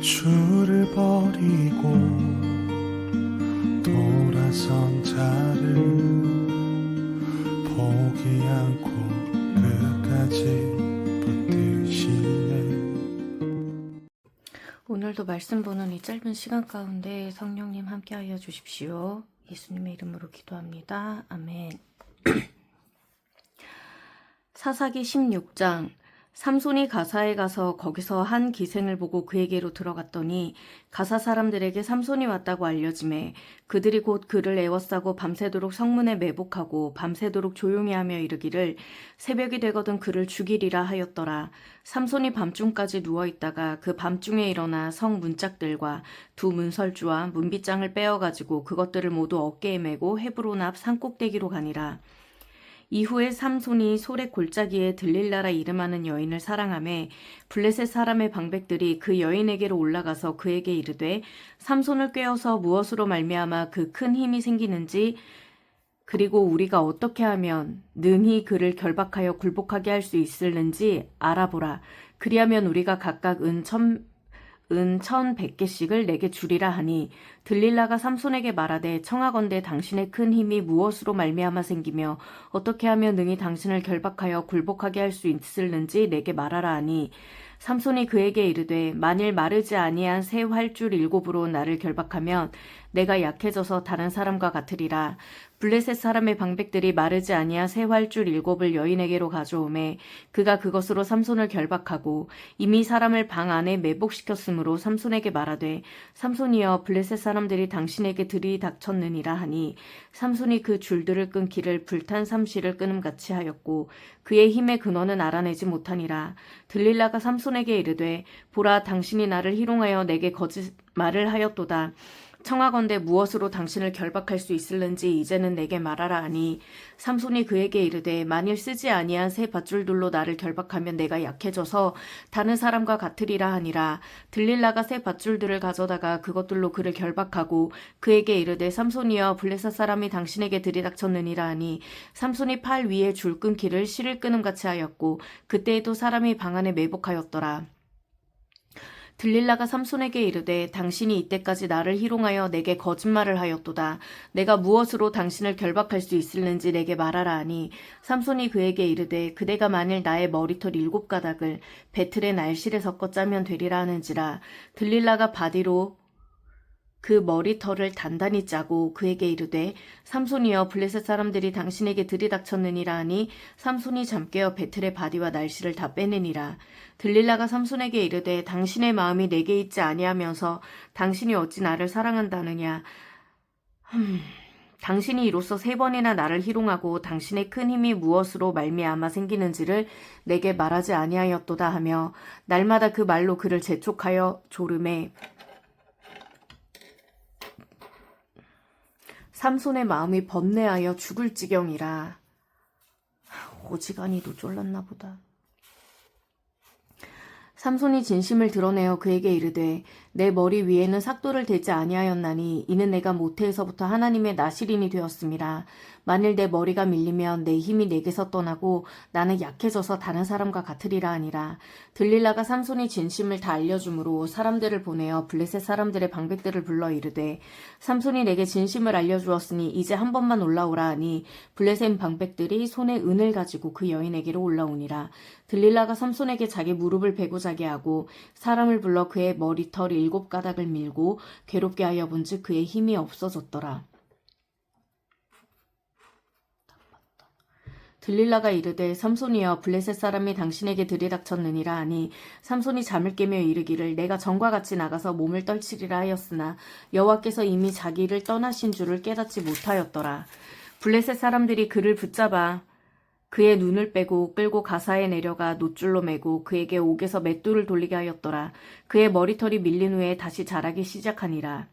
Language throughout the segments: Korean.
주를 버리고 돌아선 자를 포기 않고 끝까지 붙드시네. 오늘도 말씀 보는 이 짧은 시간 가운데 성령님 함께하여 주십시오. 예수님의 이름으로 기도합니다. 아멘. 사사기 16장. 삼손이 가사에 가서 거기서 한 기생을 보고 그에게로 들어갔더니 가사 사람들에게 삼손이 왔다고 알려지매 그들이 곧 그를 애워싸고 밤새도록 성문에 매복하고 밤새도록 조용히 하며 이르기를 새벽이 되거든 그를 죽이리라 하였더라. 삼손이 밤중까지 누워있다가 그 밤중에 일어나 성 문짝들과 두 문설주와 문빗장을 빼어가지고 그것들을 모두 어깨에 메고 헤브론 앞 산꼭대기로 가니라. 이후에 삼손이 소래 골짜기에 들릴라라 이름하는 여인을 사랑하매 블레셋 사람의 방백들이 그 여인에게로 올라가서 그에게 이르되 삼손을 꾀어서 무엇으로 말미암아 그 큰 힘이 생기는지 그리고 우리가 어떻게 하면 능히 그를 결박하여 굴복하게 할 수 있을는지 알아보라. 그리하면 우리가 각각 은 1,100개씩을 내게 주리라 하니 들릴라가 삼손에게 말하되 청하건대 당신의 큰 힘이 무엇으로 말미암아 생기며 어떻게 하면 능히 당신을 결박하여 굴복하게 할 수 있을는지 내게 말하라 하니 삼손이 그에게 이르되 만일 마르지 아니한 새 활줄 7으로 나를 결박하면 내가 약해져서 다른 사람과 같으리라. 블레셋 사람의 방백들이 마르지 아니한 새 활줄 7을 여인에게로 가져오매 그가 그것으로 삼손을 결박하고 이미 사람을 방 안에 매복시켰으므로 삼손에게 말하되 삼손이여 블레셋 사람들이 당신에게 들이닥쳤느니라 하니 삼손이 그 줄들을 끊기를 불탄 삼시를 끊음같이 하였고 그의 힘의 근원은 알아내지 못하니라. 들릴라가 삼손에게 이르되 보라 당신이 나를 희롱하여 내게 거짓말을 하였도다. 청하건대 무엇으로 당신을 결박할 수 있을는지 이제는 내게 말하라 하니 삼손이 그에게 이르되 만일 쓰지 아니한 새 밧줄들로 나를 결박하면 내가 약해져서 다른 사람과 같으리라 하니라. 들릴라가 새 밧줄들을 가져다가 그것들로 그를 결박하고 그에게 이르되 삼손이여 블레셋 사람이 당신에게 들이닥쳤느니라 하니 삼손이 팔 위에 줄 끊기를 실을 끊음같이 하였고 그때에도 사람이 방 안에 매복하였더라. 들릴라가 삼손에게 이르되 당신이 이때까지 나를 희롱하여 내게 거짓말을 하였도다. 내가 무엇으로 당신을 결박할 수 있을는지 내게 말하라 하니 삼손이 그에게 이르되 그대가 만일 나의 머리털 7가닥을 배틀의 날실에 섞어 짜면 되리라 하는지라. 들릴라가 바디로 그 머리털을 단단히 짜고 그에게 이르되 삼손이여 블레셋 사람들이 당신에게 들이닥쳤느니라 하니 삼손이 잠깨어 배틀의 바디와 날씨를 다 빼내니라. 들릴라가 삼손에게 이르되 당신의 마음이 내게 있지 아니하면서 당신이 어찌 나를 사랑한다느냐. 당신이 이로써 3번이나 나를 희롱하고 당신의 큰 힘이 무엇으로 말미암아 생기는지를 내게 말하지 아니하였도다 하며 날마다 그 말로 그를 재촉하여 조르매 삼손의 마음이 번뇌하여 죽을 지경이라. 오지간히도 쫄랐나 보다. 삼손이 진심을 드러내어 그에게 이르되 내 머리 위에는 삭도를 대지 아니하였나니 이는 내가 모태에서부터 하나님의 나실인이 되었음이라. 만일 내 머리가 밀리면 내 힘이 내게서 떠나고 나는 약해져서 다른 사람과 같으리라 하니라. 들릴라가 삼손이 진심을 다 알려주므로 사람들을 보내어 블레셋 사람들의 방백들을 불러 이르되 삼손이 내게 진심을 알려주었으니 이제 한 번만 올라오라 하니 블레셋 방백들이 손에 은을 가지고 그 여인에게로 올라오니라. 들릴라가 삼손에게 자기 무릎을 베고 자게 하고 사람을 불러 그의 머리털 7가닥을 밀고 괴롭게 하여 본즉 그의 힘이 없어졌더라. 들릴라가 이르되 삼손이여 블레셋 사람이 당신에게 들이닥쳤느니라 하니 삼손이 잠을 깨며 이르기를 내가 전과 같이 나가서 몸을 떨치리라 하였으나 여호와께서 이미 자기를 떠나신 줄을 깨닫지 못하였더라. 블레셋 사람들이 그를 붙잡아 그의 눈을 빼고 끌고 가사에 내려가 놋줄로 매고 그에게 옥에서 맷돌을 돌리게 하였더라. 그의 머리털이 밀린 후에 다시 자라기 시작하니라.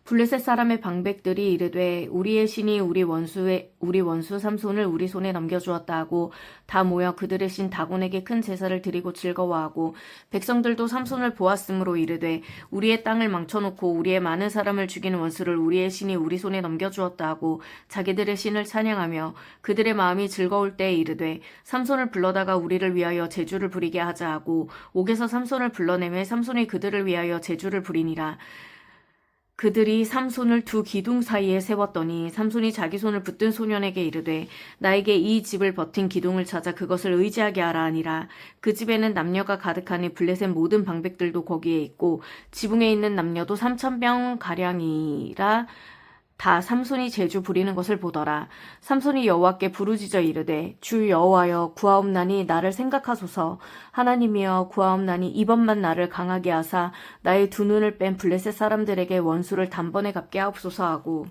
블레셋 사람의 방백들이 이르되 우리의 신이 우리 원수 삼손을 우리 손에 넘겨주었다 하고 다 모여 그들의 신 다곤에게 큰 제사를 드리고 즐거워하고 백성들도 삼손을 보았으므로 이르되 우리의 땅을 망쳐놓고 우리의 많은 사람을 죽이는 원수를 우리의 신이 우리 손에 넘겨주었다 하고 자기들의 신을 찬양하며 그들의 마음이 즐거울 때에 이르되 삼손을 불러다가 우리를 위하여 제주를 부리게 하자 하고 옥에서 삼손을 불러내매 삼손이 그들을 위하여 제주를 부리니라. 그들이 삼손을 두 기둥 사이에 세웠더니 삼손이 자기 손을 붙든 소년에게 이르되 나에게 이 집을 버틴 기둥을 찾아 그것을 의지하게 하라 하니라. 그 집에는 남녀가 가득하니 블레셋 모든 방백들도 거기에 있고 지붕에 있는 남녀도 3,000명 가량이라. 다 삼손이 제주 부리는 것을 보더라. 삼손이 여호와께 부르짖어 이르되 주 여호와여 구하옵나니 나를 생각하소서. 하나님이여 구하옵나니 이번만 나를 강하게 하사 나의 두 눈을 뺀 블레셋 사람들에게 원수를 단번에 갚게 하옵소서 하고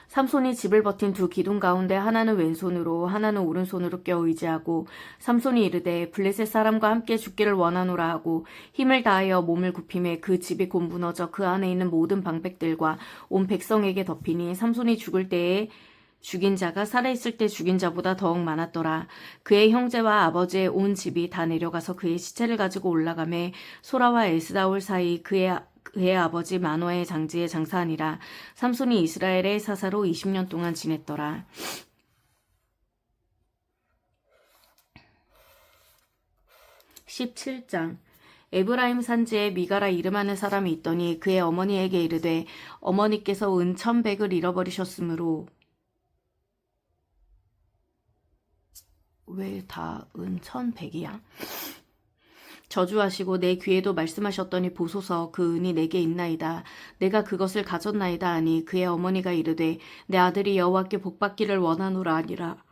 삼손이 집을 버틴 두 기둥 가운데 하나는 왼손으로 하나는 오른손으로 껴 의지하고 삼손이 이르되 블레셋 사람과 함께 죽기를 원하노라 하고 힘을 다하여 몸을 굽히매 그 집이 곧 무너져 그 안에 있는 모든 방백들과 온 백성에게 덮이니 삼손이 죽을 때에 죽인 자가 살아있을 때 죽인 자보다 더욱 많았더라. 그의 형제와 아버지의 온 집이 다 내려가서 그의 시체를 가지고 올라가매 소라와 에스다올 사이 그의 아버지 마노아의 장지에 장사하니라. 삼손이 이스라엘의 사사로 20년 동안 지냈더라. 17장 에브라임 산지에 미가라 이름하는 사람이 있더니 그의 어머니에게 이르되 어머니께서 은 1,100을 잃어버리셨으므로 왜 다 은 1,100이야? 저주하시고 내 귀에도 말씀하셨더니 보소서 그 은이 내게 있나이다. 내가 그것을 가졌나이다 하니 그의 어머니가 이르되 내 아들이 여호와께 복받기를 원하노라 하니라.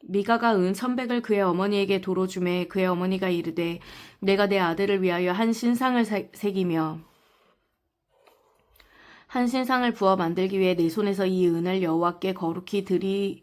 미가가 은 1,100을 그의 어머니에게 도로 주매 그의 어머니가 이르되 내가 내 아들을 위하여 한 신상을 새기며 한 신상을 부어 만들기 위해 내 손에서 이 은을 여호와께 거룩히 드리노라.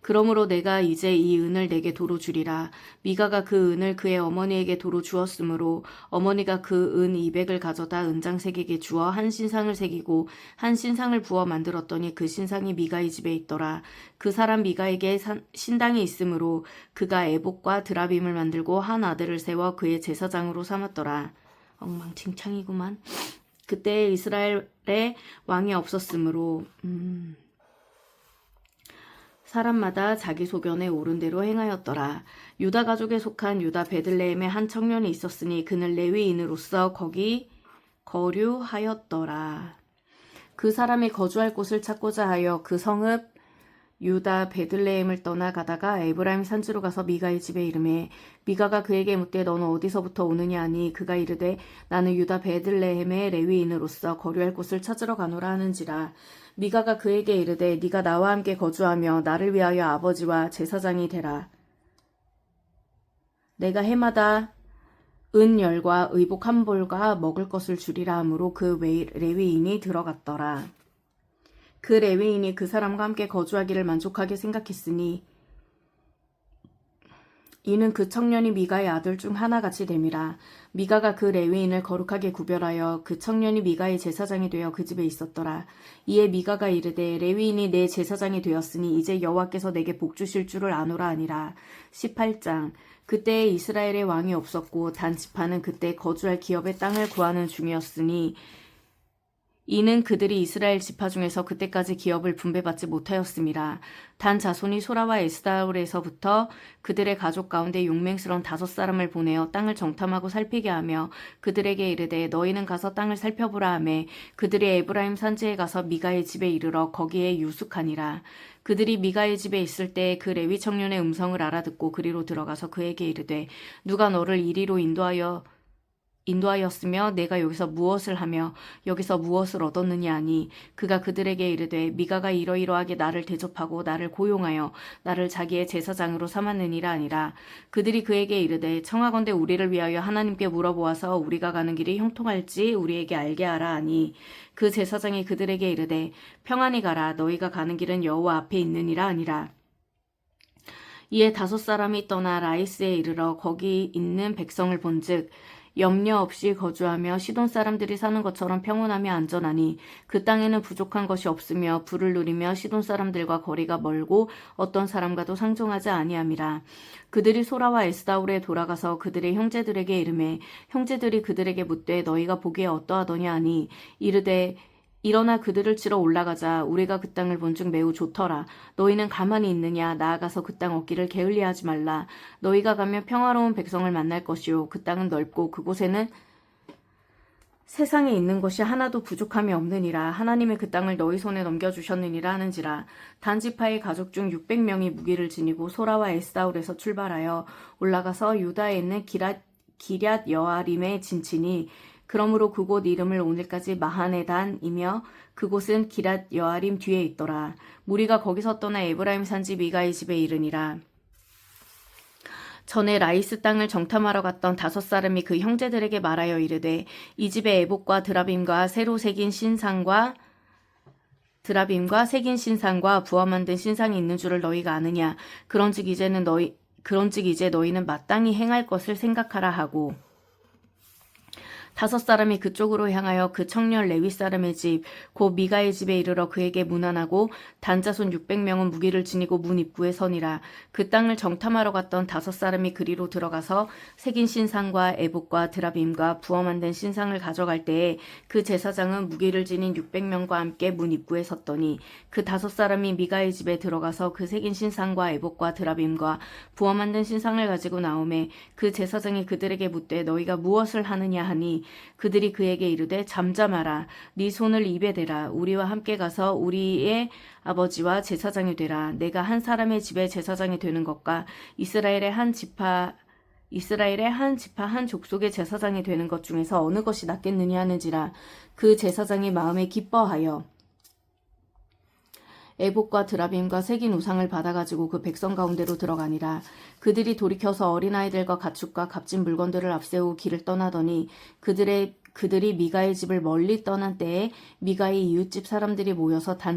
그러므로 내가 이제 이 은을 내게 도로 주리라. 미가가 그 은을 그의 어머니에게 도로 주었으므로 어머니가 그 은 200을 가져다 은장색에게 주어 한 신상을 새기고 한 신상을 부어 만들었더니 그 신상이 미가의 집에 있더라. 그 사람 미가에게 신당이 있으므로 그가 에봇과 드라빔을 만들고 한 아들을 세워 그의 제사장으로 삼았더라. 엉망진창이구만. 그때 이스라엘에 왕이 없었으므로 사람마다 자기 소견에 옳은 대로 행하였더라. 유다 가족에 속한 유다 베들레헴에 한 청년이 있었으니 그는 레위인으로서 거기 거류하였더라. 그 사람이 거주할 곳을 찾고자 하여 그 성읍 유다 베들레헴을 떠나 가다가 에브라임 산지로 가서 미가의 집에 이르매 미가가 그에게 묻되 너는 어디서부터 오느냐 하니 그가 이르되 나는 유다 베들레헴의 레위인으로서 거류할 곳을 찾으러 가노라 하는지라. 미가가 그에게 이르되 네가 나와 함께 거주하며 나를 위하여 아버지와 제사장이 되라. 내가 해마다 은열과 의복 한 벌과 먹을 것을 주리라 하므로 그 레위인이 들어갔더라. 그 레위인이 그 사람과 함께 거주하기를 만족하게 생각했으니 이는 그 청년이 미가의 아들 중 하나같이 됨이라. 미가가 그 레위인을 거룩하게 구별하여 그 청년이 미가의 제사장이 되어 그 집에 있었더라. 이에 미가가 이르되 레위인이 내 제사장이 되었으니 이제 여호와께서 내게 복 주실 줄을 아노라 하니라. 18장 그때에 이스라엘의 왕이 없었고 단 지파는 그때 거주할 기업의 땅을 구하는 중이었으니 이는 그들이 이스라엘 지파 중에서 그때까지 기업을 분배받지 못하였음이라. 단 자손이 소라와 에스다올에서부터 그들의 가족 가운데 용맹스러운 5사람을 보내어 땅을 정탐하고 살피게 하며 그들에게 이르되 너희는 가서 땅을 살펴보라 하매 그들이 에브라임 산지에 가서 미가의 집에 이르러 거기에 유숙하니라. 그들이 미가의 집에 있을 때 그 레위 청년의 음성을 알아듣고 그리로 들어가서 그에게 이르되 누가 너를 이리로 인도하였으며 내가 여기서 무엇을 하며 여기서 무엇을 얻었느냐 하니 그가 그들에게 이르되 미가가 이러이러하게 나를 대접하고 나를 고용하여 나를 자기의 제사장으로 삼았느니라 하니라. 그들이 그에게 이르되 청하건대 우리를 위하여 하나님께 물어보아서 우리가 가는 길이 형통할지 우리에게 알게 하라 하니 그 제사장이 그들에게 이르되 평안히 가라. 너희가 가는 길은 여호와 앞에 있느니라 하니라. 이에 5사람이 떠나 라이스에 이르러 거기 있는 백성을 본즉 염려 없이 거주하며 시돈 사람들이 사는 것처럼 평온하며 안전하니 그 땅에는 부족한 것이 없으며 부를 누리며 시돈 사람들과 거리가 멀고 어떤 사람과도 상종하지 아니함이라. 그들이 소라와 에스다울에 돌아가서 그들의 형제들에게 이르매 형제들이 그들에게 묻되 너희가 보기에 어떠하더냐 하니 이르되 일어나 그들을 치러 올라가자. 우리가 그 땅을 본즉 매우 좋더라. 너희는 가만히 있느냐? 나아가서 그 땅 얻기를 게을리하지 말라. 너희가 가면 평화로운 백성을 만날 것이요. 그 땅은 넓고 그곳에는 세상에 있는 것이 하나도 부족함이 없느니라. 하나님의 그 땅을 너희 손에 넘겨주셨느니라 하는지라. 단지파의 가족 중 600명이 무기를 지니고 소라와 에스다울에서 출발하여 올라가서 유다에 있는 기럇 여아림에 진치니 그러므로 그곳 이름을 오늘까지 마하네단이며 그곳은 기럇 여아림 뒤에 있더라. 무리가 거기서 떠나 에브라임 산지 미가의 집에 이르니라. 전에 라이스 땅을 정탐하러 갔던 5사람이 그 형제들에게 말하여 이르되 이 집에 에봇과 드라빔과 새로 새긴 신상과 부화 만든 신상이 있는 줄을 너희가 아느냐. 그런즉 이제 너희는 마땅히 행할 것을 생각하라 하고 5사람이 그쪽으로 향하여 그 청년 레위 사람의 집 곧 미가의 집에 이르러 그에게 문안하고 단자손 600명은 무기를 지니고 문 입구에 서니라. 그 땅을 정탐하러 갔던 5사람이 그리로 들어가서 새긴 신상과 에봇과 드라빔과 부어 만든 신상을 가져갈 때에 그 제사장은 무기를 지닌 600명과 함께 문 입구에 섰더니 그 5사람이 미가의 집에 들어가서 그 새긴 신상과 에봇과 드라빔과 부어 만든 신상을 가지고 나오매 그 제사장이 그들에게 묻되 너희가 무엇을 하느냐 하니 그들이 그에게 이르되 잠잠하라. 네 손을 입에 대라. 우리와 함께 가서 우리의 아버지와 제사장이 되라. 내가 한 사람의 집에 제사장이 되는 것과 이스라엘의 한 지파 한 족속의 제사장이 되는 것 중에서 어느 것이 낫겠느냐 하는지라. 그 제사장이 마음에 기뻐하여 에봇과 드라빔과 새긴 우상을 받아가지고 그 백성 가운데로 들어가니라. 그들이 돌이켜서 어린아이들과 가축과 값진 물건들을 앞세우고 길을 떠나더니 그들이 미가의 집을 멀리 떠난 때에 미가의 이웃집 사람들이 모여서 단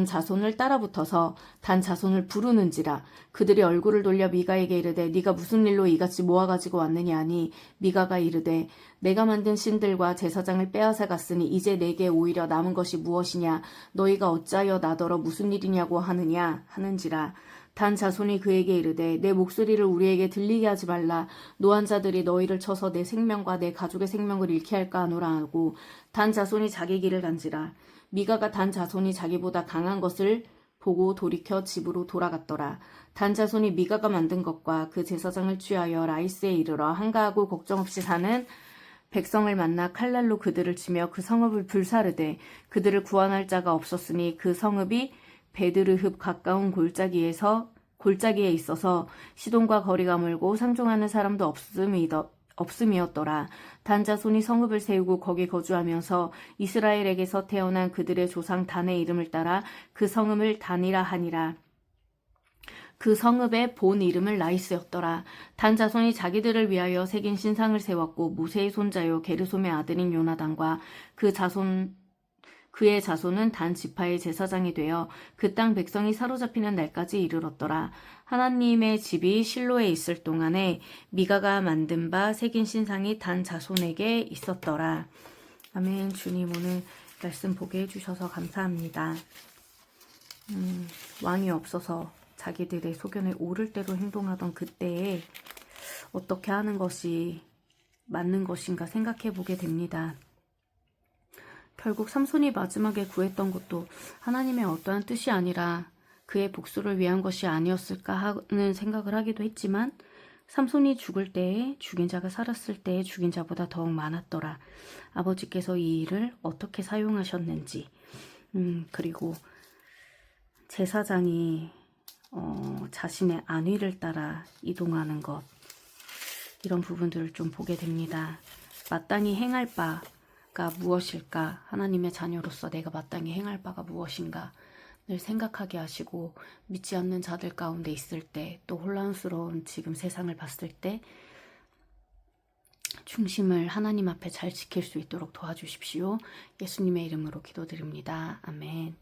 자손을 따라붙어서 단 자손을 부르는지라. 그들이 얼굴을 돌려 미가에게 이르되 네가 무슨 일로 이같이 모아가지고 왔느냐 하니 미가가 이르되 내가 만든 신들과 제사장을 빼앗아 갔으니 이제 내게 오히려 남은 것이 무엇이냐. 너희가 어찌하여 나더러 무슨 일이냐고 하느냐 하는지라. 단 자손이 그에게 이르되 내 목소리를 우리에게 들리게 하지 말라. 노한 자들이 너희를 쳐서 내 생명과 내 가족의 생명을 잃게 할까 하노라 하고 단 자손이 자기 길을 간지라. 미가가 단 자손이 자기보다 강한 것을 보고 돌이켜 집으로 돌아갔더라. 단 자손이 미가가 만든 것과 그 제사장을 취하여 라이스에 이르러 한가하고 걱정 없이 사는 백성을 만나 칼날로 그들을 치며 그 성읍을 불사르되 그들을 구원할 자가 없었으니 그 성읍이 베드르흡 가까운 골짜기에 있어서 시돈과 거리가 멀고 상종하는 사람도 없음이었더라. 단 자손이 성읍을 세우고 거기 거주하면서 이스라엘에게서 태어난 그들의 조상 단의 이름을 따라 그 성읍을 단이라 하니라. 그 성읍의 본 이름을 라이스였더라. 단 자손이 자기들을 위하여 새긴 신상을 세웠고 모세의 손자요 게르솜의 아들인 요나단과 그의 자손은 단 지파의 제사장이 되어 그 땅 백성이 사로잡히는 날까지 이르렀더라. 하나님의 집이 실로에 있을 동안에 미가가 만든 바 새긴 신상이 단 자손에게 있었더라. 아멘. 주님 오늘 말씀 보게 해주셔서 감사합니다. 왕이 없어서 자기들의 소견에 오를 대로 행동하던 그때에 어떻게 하는 것이 맞는 것인가 생각해 보게 됩니다. 결국 삼손이 마지막에 구했던 것도 하나님의 어떠한 뜻이 아니라 그의 복수를 위한 것이 아니었을까 하는 생각을 하기도 했지만 삼손이 죽을 때에 죽인 자가 살았을 때에 죽인 자보다 더욱 많았더라. 아버지께서 이 일을 어떻게 사용하셨는지 그리고 제사장이 자신의 안위를 따라 이동하는 것 이런 부분들을 좀 보게 됩니다. 마땅히 행할 바가 무엇일까? 하나님의 자녀로서 내가 마땅히 행할 바가 무엇인가? 늘 생각하게 하시고 믿지 않는 자들 가운데 있을 때 또 혼란스러운 지금 세상을 봤을 때 중심을 하나님 앞에 잘 지킬 수 있도록 도와주십시오. 예수님의 이름으로 기도드립니다. 아멘.